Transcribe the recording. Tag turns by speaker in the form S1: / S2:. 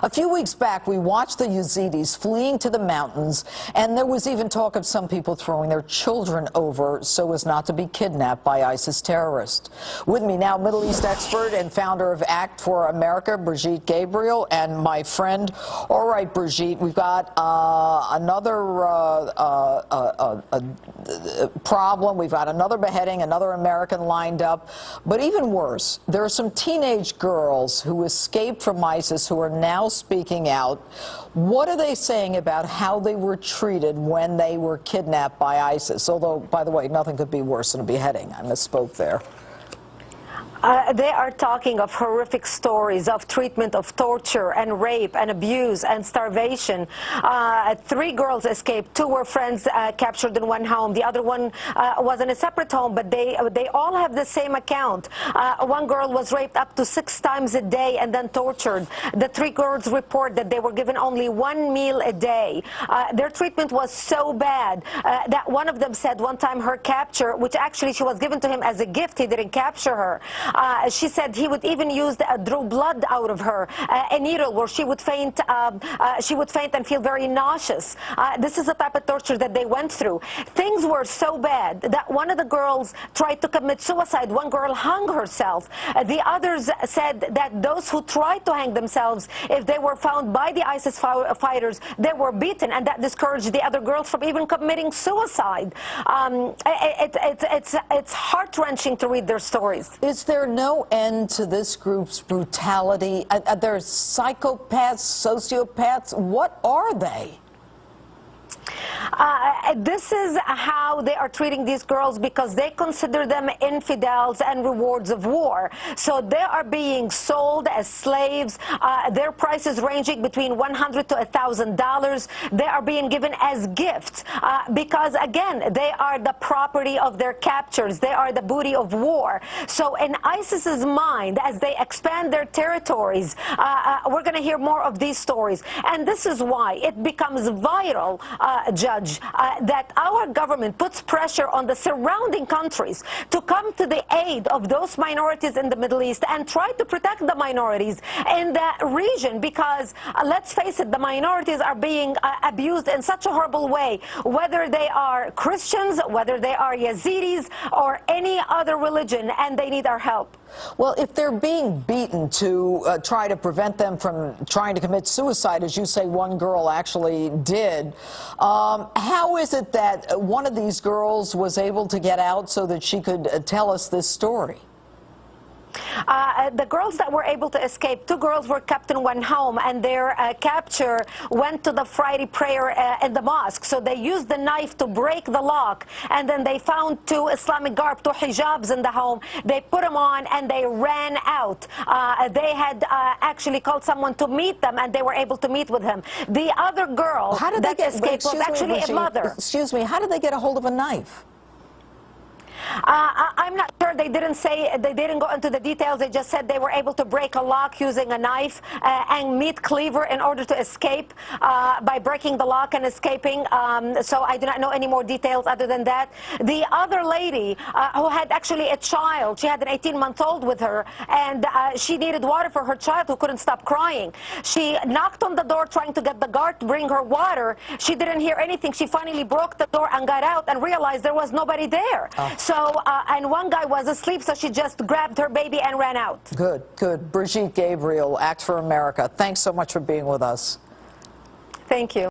S1: A few weeks back, we watched the Yazidis fleeing to the mountains, and there was even talk of some people throwing their children over so as not to be kidnapped by ISIS terrorists. With me now, Middle East expert and founder of Act for America, Brigitte Gabriel, and my friend. All right, Brigitte, we've got another problem. We've got another beheading, another American lined up. But even worse, there are some teenage girls who escaped from ISIS who are now speaking out. What are they saying about how they were treated when they were kidnapped by ISIS? Although, by the way, nothing could be worse than a beheading. I misspoke there.
S2: They are talking of horrific stories of treatment of torture and rape and abuse and starvation. 3 girls escaped. 2 were friends captured in one home. The other one was in a separate home, but they all have the same account. 1 girl was raped up to 6 times a day and then tortured. The 3 girls report that they were given only 1 meal a day. Their treatment was so bad that one of them said one time her capture, which actually she was given to him as a gift, he didn't capture her. She said he would even drew blood out of her, a needle where she would faint and feel very nauseous. This is the type of torture that they went through. Things were so bad that one of the girls tried to commit suicide. 1 girl hung herself. The others said that those who tried to hang themselves, if they were found by the ISIS fighters, they were beaten, and that discouraged the other girls from even committing suicide. It's heart-wrenching to read their stories.
S1: Is there no end to this group's brutality? They're psychopaths, sociopaths. What are they?
S2: This is how they are treating these girls because they consider them infidels and rewards of war. So they are being sold as slaves. Their prices ranging between $100 to $1,000. They are being given as gifts because, again, they are the property of their captors. They are the booty of war. So in ISIS's mind, as they expand their territories, we're going to hear more of these stories. And this is why it becomes vital, Judge, that our government puts pressure on the surrounding countries to come to the aid of those minorities in the Middle East and try to protect the minorities in that region because, let's face it, the minorities are being abused in such a horrible way, whether they are Christians, whether they are Yazidis, or any other religion, and they need our help.
S1: Well, if they're being beaten to try to prevent them from trying to commit suicide, as you say 1 girl actually did, how is it that one of these girls was able to get out so that she could tell us this story?
S2: The girls that were able to escape, 2 girls were kept in one home, and their capture went to the Friday prayer in the mosque. So they used the knife to break the lock, and then they found 2 Islamic garb, 2 hijabs in the home. They put them on, and they ran out. They had actually called someone to meet them, and they were able to meet with him. The other girl that escaped was actually a mother.
S1: Excuse me, how did they get a hold of a knife?
S2: I'm not sure. They didn't say, they didn't go into the details. They just said they were able to break a lock using a knife and meet cleaver in order to escape by breaking the lock and escaping. So I do not know any more details other than that. The other lady who had actually a child, she had an 18-month-old with her, and she needed water for her child who couldn't stop crying. She knocked on the door trying to get the guard to bring her water. She didn't hear anything. She finally broke the door and got out and realized there was nobody there. So, and 1 guy was asleep, so she just grabbed her baby and ran out.
S1: Good, good. Brigitte Gabriel, Act for America. Thanks so much for being with us.
S2: Thank you.